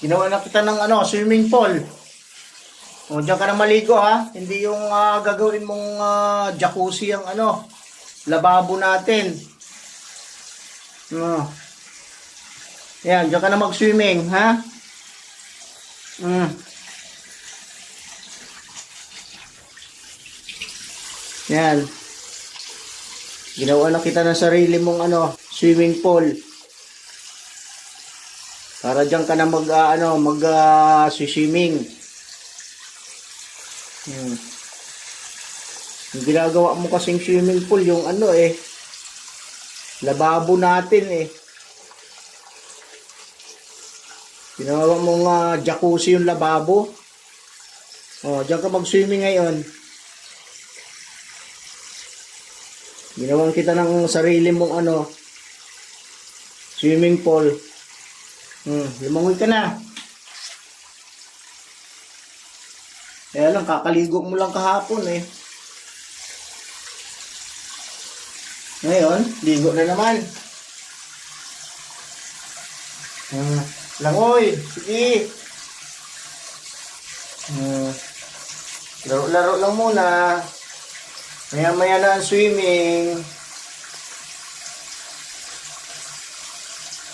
Ginawa na kita ng swimming pool. O, diyan ka na maligo ha. Hindi yung gagawin mong jacuzzi ang lababo natin. Yan, diyan ka na mag-swimming, ha? Yan. Ginawa na kita ng sarili mong swimming pool. Para diyan ka na swimming. Yung ginagawa mo kasing swimming pool, yung lababo natin Ginawa mong jacuzzi yung lababo. O, diyan ka mag-swimming ngayon. Ginawan kita ng sarili mong swimming pool. Lumangoy ka na. Kaya lang, kakaligo mo lang kahapon Ngayon, ligo na naman. Langoy, sige. Laro-laro lang muna. Maya-maya na ang swimming.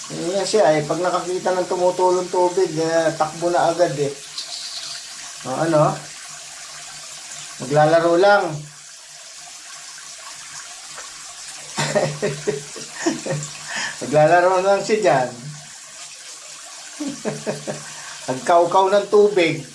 Yan siya pag nakakita ng tumutulong tubig, takbo na agad Maglalaro lang. Maglalaro lang siya dyan. Nagkaukaw ng tubig.